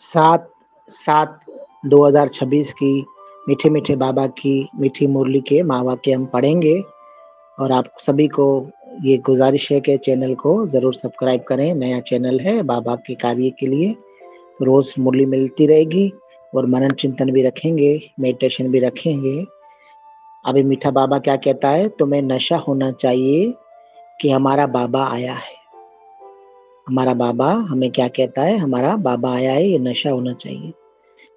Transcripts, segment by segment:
सात 7/2026 की मीठे मीठे बाबा की मीठी मुरली के महावाक्य हम पढ़ेंगे। और आप सभी को ये गुजारिश है कि चैनल को ज़रूर सब्सक्राइब करें। नया चैनल है बाबा के कार्य के लिए, रोज़ मुरली मिलती रहेगी और मनन चिंतन भी रखेंगे, मेडिटेशन भी रखेंगे। अभी मीठा बाबा क्या कहता है, तुम्हें नशा होना चाहिए कि हमारा बाबा आया है। हमारा बाबा हमें क्या कहता है, हमारा बाबा आया है, ये नशा होना चाहिए।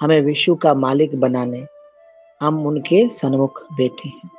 हमें विश्व का मालिक बनाने हम उनके सन्मुख बैठे हैं।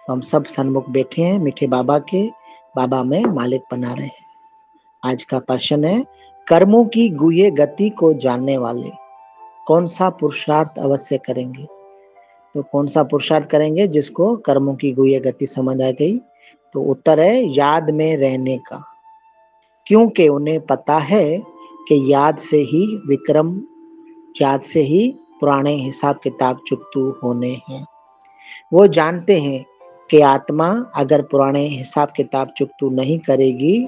तो हम सब सन्मुख बैठे हैं मीठे बाबा के, बाबा में मालिक बना रहे हैं। आज का प्रश्न है, कर्मों की गुह्य गति को जानने वाले कौन सा पुरुषार्थ अवश्य करेंगे। तो कौन सा पुरुषार्थ करेंगे जिसको कर्मों की गुह्य गति समझ आ गई। तो उत्तर है याद में रहने का, क्योंकि उन्हें पता है कि याद से ही पुराने हिसाब किताब चुकतू होने हैं। वो जानते हैं कि आत्मा अगर पुराने हिसाब किताब चुकतू नहीं करेगी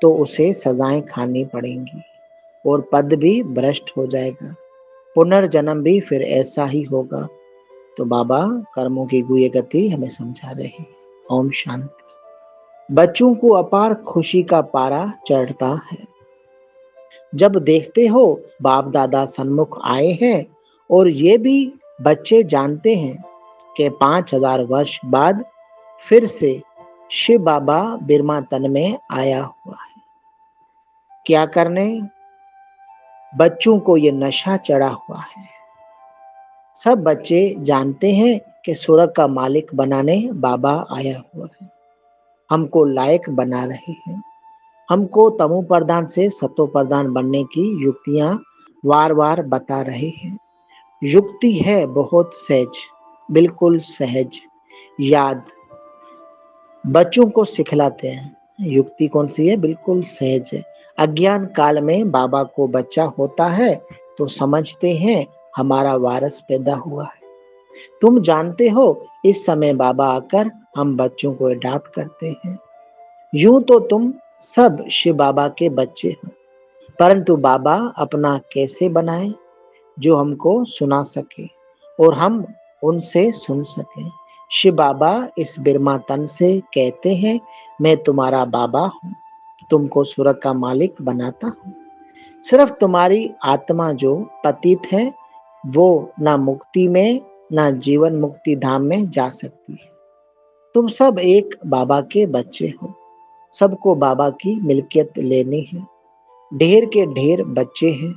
तो उसे सजाएं खानी पड़ेंगी और पद भी भ्रष्ट हो जाएगा, पुनर्जन्म भी फिर ऐसा ही होगा। तो बाबा कर्मों की गुह्य गति हमें समझा रहे हैं। ओम शांति। बच्चों को अपार खुशी का पारा चढ़ता है जब देखते हो बाप दादा सन्मुख आए हैं और ये भी बच्चे जानते हैं कि 5000 वर्ष बाद फिर से शिव बाबा बिरमा तन में आया हुआ है। क्या करने? बच्चों को ये नशा चढ़ा हुआ है। सब बच्चे जानते हैं कि स्वर्ग का मालिक बनाने बाबा आया हुआ है, हमको लायक बना रहे हैं। हमको तमो प्रधान से सतो प्रधान बनने की युक्तियां वार वार बता रहे हैं। युक्ति है बहुत सहज, बिल्कुल सहज। याद बच्चों को सिखलाते हैं। युक्ति कौन सी है? बिल्कुल सहज है। अज्ञान काल में बाबा को बच्चा होता है तो समझते हैं हमारा वारस पैदा हुआ है। तुम जानते हो इस समय बाबा आकर हम बच्चों को अडॉप्ट करते हैं। यूं तो तुम सब शिव बाबा के बच्चे हो, परंतु बाबा अपना कैसे बनाए जो हमको सुना सके और हम उनसे सुन सकें। शिव बाबा इस बिरमा तन से कहते हैं, मैं तुम्हारा बाबा हूँ, तुमको स्वर्ग का मालिक बनाता हूँ। सिर्फ तुम्हारी आत्मा जो पतित है वो ना मुक्ति में ना जीवन मुक्ति धाम में जा सकती है। तुम सब एक बाबा के बच्चे हो, सबको बाबा की मिल्कियत लेनी है। ढेर के ढेर बच्चे हैं,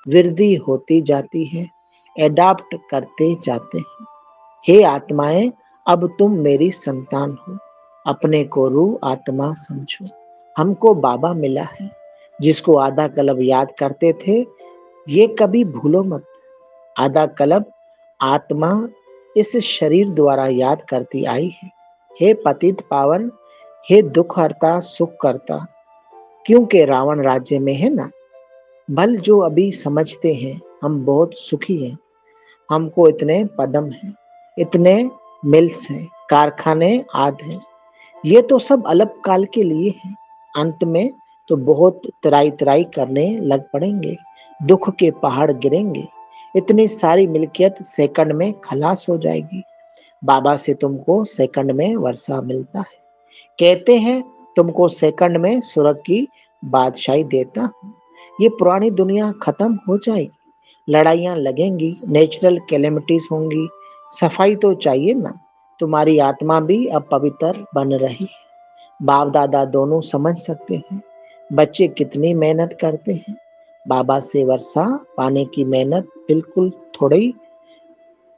वृद्धि होती जाती है, एडाप्ट करते जाते हैं। हे आत्माएं, अब तुम मेरी संतान हो, अपने को रूह आत्मा समझो। हमको बाबा मिला है, जिसको आधा कल्प याद करते थे, ये कभी भूलो मत। आधा कल्प आत्मा इस शरीर द्वारा याद करती आई है। हे पतित पावन, हे दुख हरता सुख करता, क्योंकि रावण राज्य में है ना। भल जो अभी समझते हैं हम बहुत सुखी हैं, हमको इतने पदम हैं, इतने मिल्स हैं, कारखाने आदि हैं। ये तो सब अल्प काल के लिए हैं, अंत में तो बहुत तराई तराई करने लग पड़ेंगे, दुख के पहाड़ गिरेंगे, इतनी सारी मिल्कियत सेकंड में खलास हो जाएगी। बाबा से तुमको सेकंड में वर्षा मिलता है, कहते हैं तुमको सेकंड में स्वर्ग की बादशाही देता हूँ। ये पुरानी दुनिया खत्म हो जाएगी, लड़ाइयाँ लगेंगी, नेचुरल कैलेमिटीज होंगी, सफाई तो चाहिए ना। तुम्हारी आत्मा भी अब पवित्र बन रही है। बाप दादा दोनों समझ सकते हैं बच्चे कितनी मेहनत करते हैं। बाबा से वर्षा पाने की मेहनत बिल्कुल थोड़ी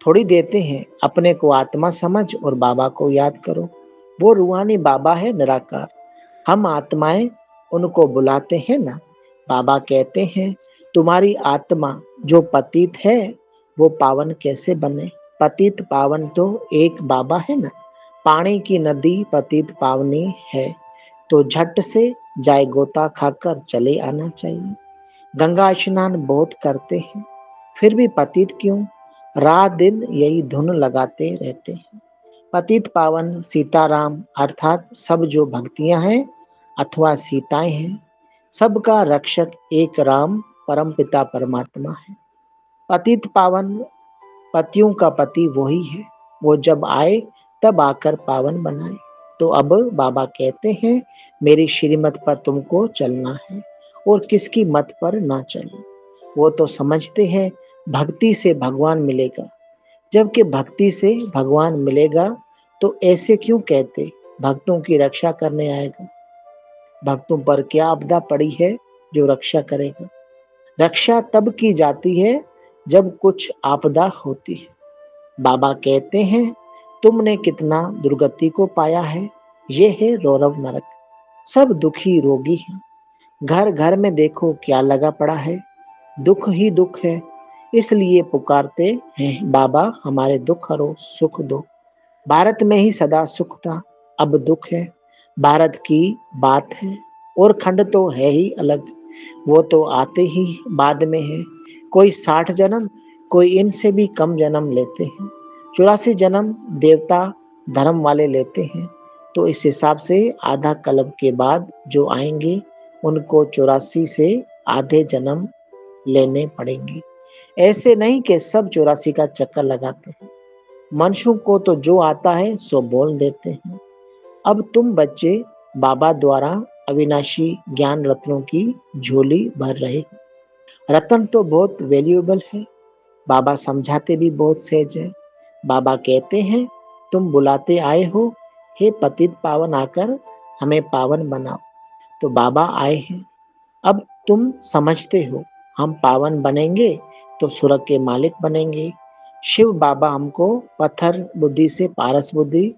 थोड़ी देते हैं। अपने को आत्मा समझ और बाबा को याद करो। वो रूहानी बाबा है निराकार, हम आत्माएं उनको बुलाते हैं ना। बाबा कहते हैं तुम्हारी आत्मा जो पतित है वो पावन कैसे बने। पतित पावन तो एक बाबा है ना। पानी की नदी पतित पावनी है तो झट से जाए गोता खाकर चले आना चाहिए। गंगा स्नान बहुत करते हैं फिर भी पतित क्यों, रात दिन यही धुन लगाते रहते हैं। पतित पावन सीताराम अर्थात सब जो भक्तियां हैं अथवा सीताएं हैं, सबका रक्षक एक राम परम पिता परमात्मा है। पतित पावन पतियों का पति वही है। वो जब आए तब आकर पावन बनाए। तो अब बाबा कहते हैं मेरी श्रीमत पर तुमको चलना है और किसकी मत पर ना चलो। वो तो समझते हैं भक्ति से भगवान मिलेगा, जबकि भक्ति से भगवान मिलेगा तो ऐसे क्यों कहते भक्तों की रक्षा करने आएगा। भक्तों पर क्या आपदा पड़ी है जो रक्षा करेगा। रक्षा तब की जाती है जब कुछ आपदा होती है। बाबा कहते हैं तुमने कितना दुर्गति को पाया है। ये है रौरव नरक। सब दुखी रोगी हैं। घर घर में देखो क्या लगा पड़ा है। दुख ही दुख है। इसलिए पुकारते हैं बाबा हमारे दुख हरो सुख दो। भारत में ही सदा सुख था, अब दुख है। भारत की बात है और खंड तो है ही अलग। वो तो आते ही बाद में है। कोई 60 जन्म, कोई इनसे भी कम जन्म लेते हैं। 84 जन्म देवता धर्म वाले लेते हैं। तो इस हिसाब से आधा कल्प के बाद जो आएंगे उनको 84 से आधे जन्म लेने पड़ेंगे। ऐसे नहीं कि सब 84 का चक्कर लगाते हैं। मनुष्यों को तो जो आता है सो बोल देते हैं। अब तुम बच्चे बाबा द्वारा अविनाशी ज्ञान रत्नों की झोली भर रहे हो। रत्न तो बहुत वैल्यूएबल है। बाबा समझाते भी बहुत सहज है। बाबा कहते हैं तुम बुलाते आए हो, हे पतित पावन आकर हमें पावन बनाओ। तो बाबा आए हैं। अब तुम समझते हो हम पावन बनेंगे तो स्वर्ग के मालिक बनेंगे। शिव बाबा हमको पत्थर बुद्धि से पारस बुद्धि,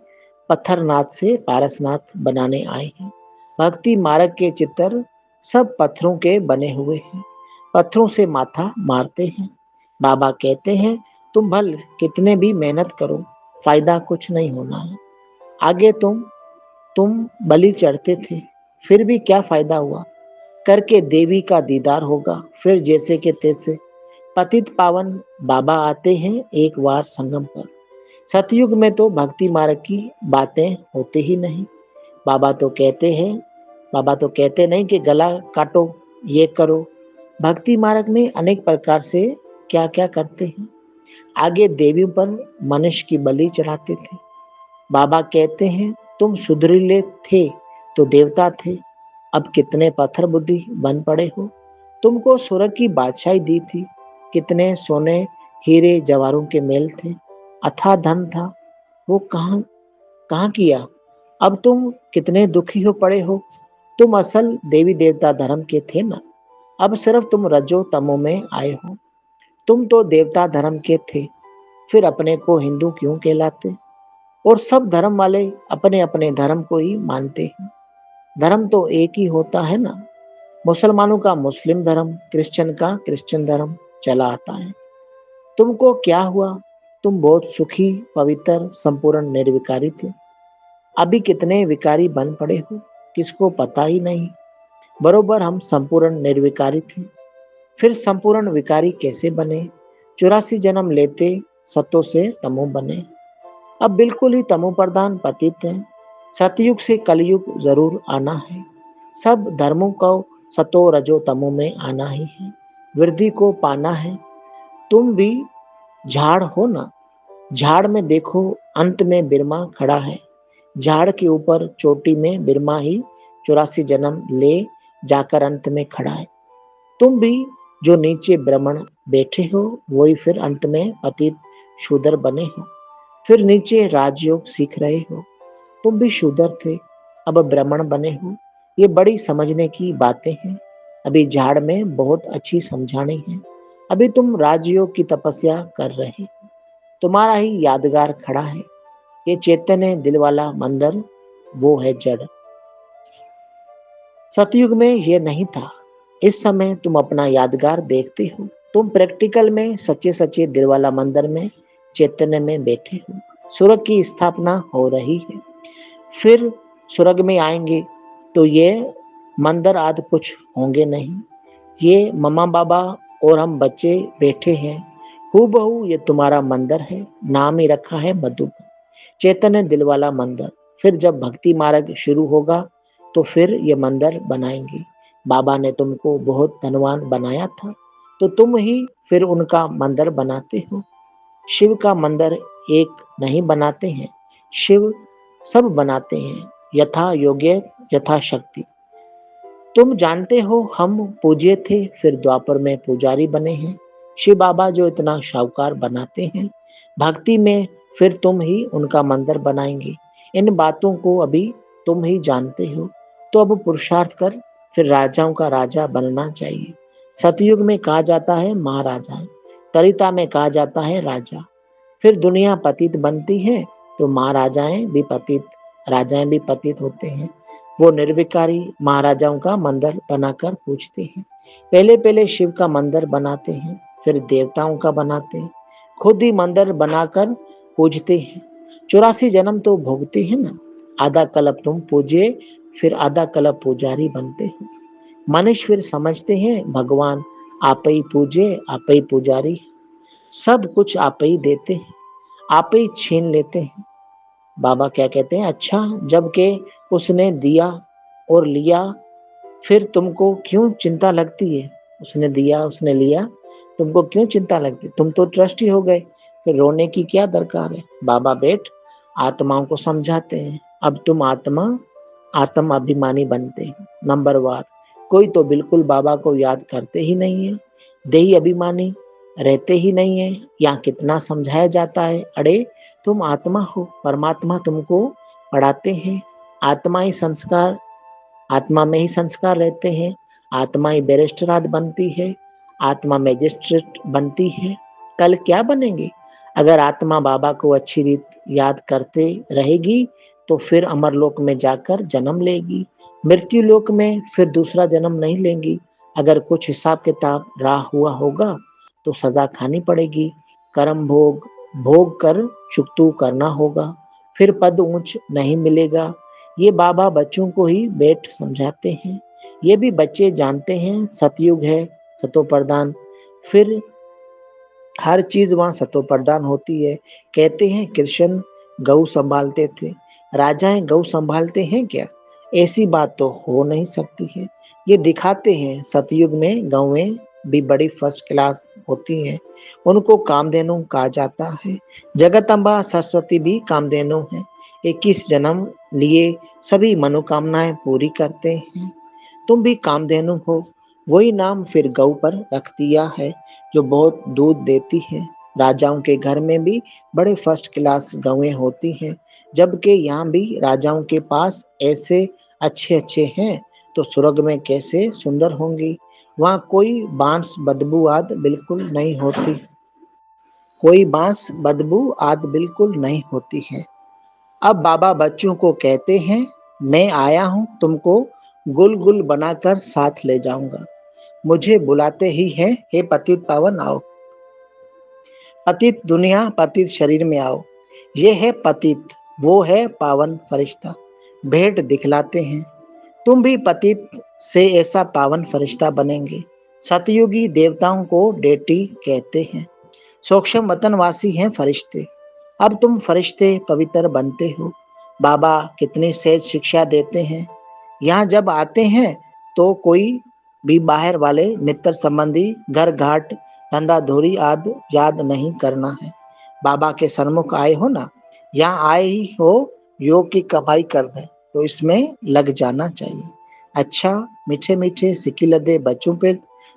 पत्थरनाथ से पारसनाथ बनाने आए हैं। भक्ति मार्ग के चित्र सब पत्थरों के बने हुए हैं। पत्थरों से माथा मारते हैं। बाबा कहते हैं तुम भल कितने भी मेहनत करो, फायदा कुछ नहीं होना है। आगे तुम बलि चढ़ते थे, फिर भी क्या फायदा हुआ। करके देवी का दीदार होगा, फिर जैसे के तैसे। पतित पावन बाबा आते हैं एक बार संगम पर। सतयुग में तो भक्ति मार्ग की बातें होती ही नहीं। बाबा तो कहते हैं बाबा तो कहते नहीं कि गला काटो, ये करो। भक्ति मार्ग में अनेक प्रकार से क्या क्या करते हैं। आगे देवियों पर मनुष्य की बलि चढ़ाते थे। बाबा कहते हैं तुम सुधरीले थे तो देवता थे, अब कितने पत्थर बुद्धि बन पड़े हो। तुमको स्वर्ग की बादशाही दी थी, कितने सोने हीरे जवाहरों के मेल थे, अथाह धन था, वो कहाँ कहाँ किया। अब तुम कितने दुखी हो पड़े हो। तुम असल देवी देवता धर्म के थे ना, अब सिर्फ तुम रजो तमो में आए हो। तुम तो देवता धर्म के थे, फिर अपने को हिंदू क्यों कहलाते। और सब धर्म वाले अपने अपने धर्म को ही मानते हैं। धर्म तो एक ही होता है ना। मुसलमानों का मुस्लिम धर्म, क्रिश्चियन का क्रिश्चियन धर्म चला आता है। तुमको क्या हुआ। तुम बहुत सुखी पवित्र संपूर्ण निर्विकारी थे। अभी कितने विकारी बन पड़े हो, किसको पता ही नहीं। बरोबर हम संपूर्ण निर्विकारी थे, फिर संपूर्ण विकारी कैसे बने। 84 जन्म लेते सतो से तमो बने। अब बिल्कुल ही तमो प्रधान पतित हैं। सतयुग से कलयुग जरूर आना है। सब धर्मों को सतो रजो तमो में आना ही है, वृद्धि को पाना है। तुम भी झाड़ हो ना। झाड़ में देखो अंत में बिरमा खड़ा है। झाड़ के ऊपर चोटी में बिरमा ही 84 जन्म ले जाकर अंत में खड़ा है। तुम भी जो नीचे ब्राह्मण बैठे हो वही फिर अंत में पतित शूद्र बने हो। फिर नीचे राजयोग सीख रहे हो। तुम भी शूद्र थे, अब ब्राह्मण बने हो। ये बड़ी समझने की बातें हैं। अभी झाड़ में बहुत अच्छी समझानी है। अभी तुम राजयोग की तपस्या कर रहे हो। तुम्हारा ही यादगार खड़ा है। ये चैतन्य दिल वाला मंदिर वो है जड़। सतयुग में ये नहीं था। इस समय तुम अपना यादगार देखते हो। तुम प्रैक्टिकल में सच्चे सच्चे दिल वाला मंदिर में चैतन्य में बैठे हो। स्वर्ग की स्थापना हो रही है। फिर स्वर्ग में आएंगे तो ये मंदिर आदि कुछ होंगे नहीं। ये मम्मा बाबा और हम बच्चे बैठे हैं। हूबहू ये तुम्हारा मंदिर है। नाम ही रखा है मधुबन, चैतन्य दिल वाला मंदिर। फिर जब भक्ति मार्ग शुरू होगा तो फिर ये मंदिर बनाएंगे। बाबा ने तुमको बहुत धनवान बनाया था, तो तुम ही फिर उनका मंदिर बनाते हो। शिव का मंदिर एक नहीं बनाते हैं, शिव सब बनाते हैं, यथा योग्य यथा शक्ति। तुम जानते हो हम पूज्य थे, फिर द्वापर में पुजारी बने हैं। शिव बाबा जो इतना शाहूकार बनाते हैं, भक्ति में फिर तुम ही उनका मंदिर बनाएंगे। इन बातों को अभी तुम ही जानते हो, तो अब पुरुषार्थ कर फिर राजाओं का राजा बनना चाहिए। सतयुग में कहा जाता है महाराजा, त्रेता में कहा जाता है राजा। फिर दुनिया पतित बनती है तो महाराजाएं भी पतित, राजाएं भी पतित होते हैं। वो निर्विकारी महाराजाओं का मंदिर बनाकर पूजते हैं। पहले पहले शिव का मंदिर बनाते हैं, फिर देवताओं का बनाते हैं, खुद ही मंदिर बनाकर पूजते हैं। 84 जन्म तो भोगते हैं ना। आधा कल्प तुम पूजे, फिर आधा कल्प पुजारी बनते हैं। मनुष्य फिर समझते हैं भगवान आप ही पूजे, आप ही पुजारी, सब कुछ आप ही देते हैं, आप ही छीन लेते हैं। बाबा क्या कहते हैं, अच्छा जबकि उसने दिया और लिया, फिर तुमको क्यों चिंता लगती है? उसने दिया, उसने लिया, तुमको क्यों चिंता लगती? तुम तो ट्रस्टी हो गए, फिर रोने की क्या दरकार है? बाबा बेट आत्माओं को समझाते हैं, अब तुम आत्म अभिमानी बनते हो। नंबर 1, कोई तो बिल्कुल बाबा को याद करते ही नहीं है, देही अभिमानी रहते ही नहीं है। यहाँ कितना समझाया जाता है, अरे तुम आत्मा हो, परमात्मा तुमको पढ़ाते हैं। आत्मा ही संस्कार, आत्मा में ही संस्कार रहते हैं। आत्मा ही बैरिस्टर बनती है, आत्मा मैजिस्ट्रेट बनती है। कल क्या बनेंगे? अगर आत्मा बाबा को अच्छी रीत याद करते रहेगी तो फिर अमरलोक में जाकर जन्म लेगी, मृत्यु लोक में फिर दूसरा जन्म नहीं लेंगी। अगर कुछ हिसाब किताब रहा हुआ होगा तो सजा खानी पड़ेगी, कर्म भोग भोग कर चुकतू करना होगा, फिर पद ऊंच नहीं मिलेगा। ये बाबा बच्चों को ही बैठ समझाते हैं। ये भी बच्चे जानते हैं सतयुग है, सतो प्रधान, फिर हर चीज वहां सतो प्रधान होती है। कहते हैं कृष्ण गौ संभालते थे, राजाएं गौ संभालते हैं क्या? ऐसी बात तो हो नहीं सकती है। ये दिखाते हैं सतयुग में गौएं भी बड़ी फर्स्ट क्लास होती हैं, उनको कामधेनु कहा जाता है। जगदम्बा सरस्वती भी कामधेनु है, 21 जन्म लिए सभी मनोकामनाएं पूरी करते हैं। तुम भी कामधेनु हो, वही नाम फिर गौ पर रख दिया है जो बहुत दूध देती है। राजाओं के घर में भी बड़े फर्स्ट क्लास गौएं होती हैं, जबकि यहाँ भी राजाओं के पास ऐसे अच्छे अच्छे हैं तो स्वर्ग में कैसे सुंदर होंगी। वहाँ कोई बांस बदबू आद बिल्कुल नहीं होती, कोई बांस बदबू आद बिल्कुल नहीं होती है। अब बाबा बच्चों को कहते हैं मैं आया हूँ तुमको गुल गुल बनाकर साथ ले जाऊंगा। मुझे बुलाते ही है, हे पतित पावन आओ, पतित दुनिया पतित शरीर में आओ। ये है पतित, वो है पावन फरिश्ता, भेंट दिखलाते हैं। तुम भी पतित से ऐसा पावन फरिश्ता बनेंगे। सतयुगी देवताओं को डेटी कहते हैं, सूक्ष्म वतनवासी हैं फरिश्ते। अब तुम फरिश्ते पवित्र बनते हो। बाबा कितनी सहज शिक्षा देते हैं। यहाँ जब आते हैं तो कोई भी बाहर वाले मित्र संबंधी घर घाट धंधा धोरी आदि याद नहीं करना है। बाबा के सन्मुख आए हो ना, यहाँ आए ही हो योग की कमाई करने, तो इसमें लग जाना चाहिए। अच्छा मीठे मीठे सिक्की लदे बच्चों पे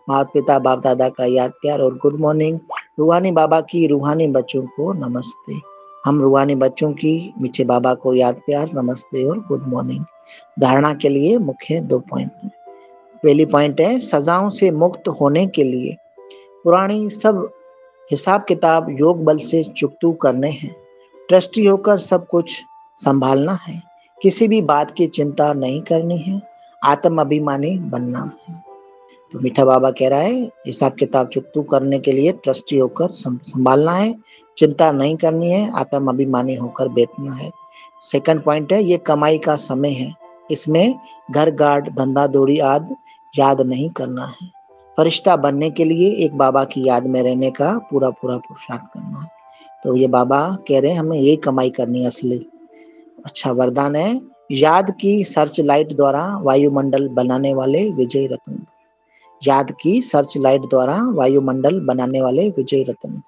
माता पिता बाप दादा का याद प्यार और गुड मॉर्निंग। रूहानी बाबा की रूहानी बच्चों को नमस्ते। हम रूहानी बच्चों की मीठे बाबा को याद प्यार नमस्ते और गुड मॉर्निंग। धारणा के लिए मुख्य 2 पॉइंट। पहली पॉइंट है सजाओं से मुक्त होने के लिए पुरानी सब हिसाब किताब योग बल से चुकतू करने हैं। ट्रस्टी होकर सब कुछ संभालना है, किसी भी बात की चिंता नहीं करनी है, आत्म अभिमानी बनना है। तो मीठा बाबा कह रहा है हिसाब किताब चुकतू करने के लिए ट्रस्टी होकर संभालना है, चिंता नहीं करनी है, आत्म अभिमानी होकर बैठना है। सेकंड पॉइंट है ये कमाई का समय है, इसमें घर गार्ड धंधा दौड़ी आदि याद नहीं करना है। फरिश्ता बनने के लिए एक बाबा की याद में रहने का पूरा पूरा पुरुषार्थ करना है। तो ये बाबा कह रहे हैं हमें यही कमाई करनी है असली। अच्छा वरदान है याद की सर्च लाइट द्वारा वायुमंडल बनाने वाले विजय रत्न। याद की सर्च लाइट द्वारा वायुमंडल बनाने वाले विजय रत्न।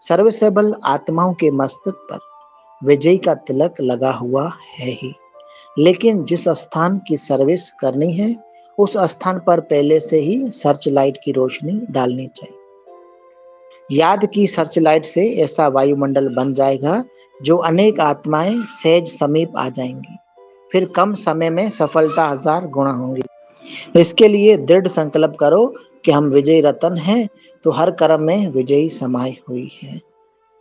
सर्वसेबल आत्माओं के मस्तक पर विजय का तिलक लगा हुआ है ही, लेकिन जिस स्थान की सर्विस करनी है उस स्थान पर पहले से ही सर्च लाइट की रोशनी डालनी चाहिए। याद की सर्च लाइट से ऐसा वायुमंडल बन जाएगा जो अनेक आत्माएं सहज समीप आ जाएंगी, फिर कम समय में सफलता 1000 गुना होंगी। इसके लिए दृढ़ संकल्प करो कि हम विजयी रतन हैं, तो हर कर्म में विजयी समाई हुई है।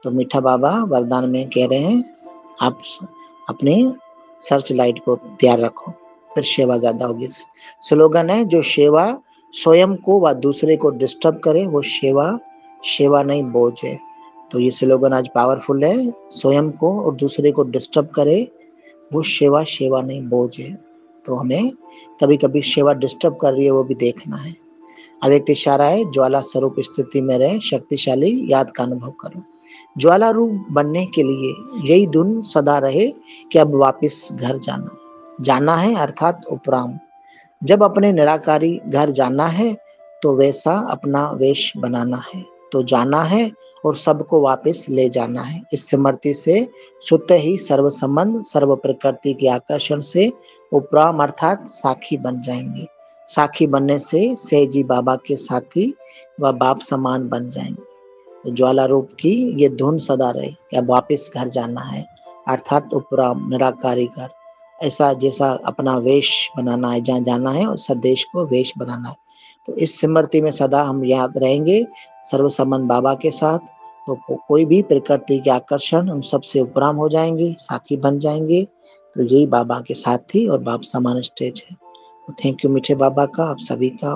तो मीठा बाबा वरदान में कह रहे हैं, आप अपनी सर्च लाइट को तैयार रखो, फिर सेवा ज्यादा होगी। स्लोगन है, जो सेवा स्वयं को व दूसरे को डिस्टर्ब करे वो सेवा नहीं बोझ है। तो ये स्लोगन आज पावरफुल है, स्वयं को और दूसरे को डिस्टर्ब करे वो सेवा नहीं बोझ है। तो हमें कभी कभी सेवा डिस्टर्ब कर रही है वो भी देखना है। अब एक इशारा है, ज्वाला स्वरूप स्थिति में रहे, शक्तिशाली याद का अनुभव करो। ज्वाला रूप बनने के लिए यही धुन सदा रहे कि अब वापस घर जाना है अर्थात उपराम। जब अपने निराकारी घर जाना है तो वैसा अपना वेश बनाना है, तो जाना है और सबको वापस ले जाना है। इस स्मृति से सुत ही सर्व संबंध सर्व प्रकृति के आकर्षण से उपराम अर्थात साखी बन जाएंगे। साखी बनने से सेजी बाबा के साथी व बाप समान बन जाएंगे। तो ज्वाला रूप की ये धुन सदा रहे कि अब वापस घर जाना है अर्थात उपराम निराकारी घर। ऐसा जैसा अपना वेश बनाना है, जहाँ जाना है उस देश को वेश बनाना है। तो इस स्मृति में सदा हम याद रहेंगे सर्व संबंध बाबा के साथ, तो कोई भी प्रकृति के आकर्षण उन सबसे उपराम हो जाएंगे, साथी बन जाएंगे। तो यही बाबा के साथी और बाप समान स्टेज है। थैंक यू मीठे बाबा का, आप सभी का।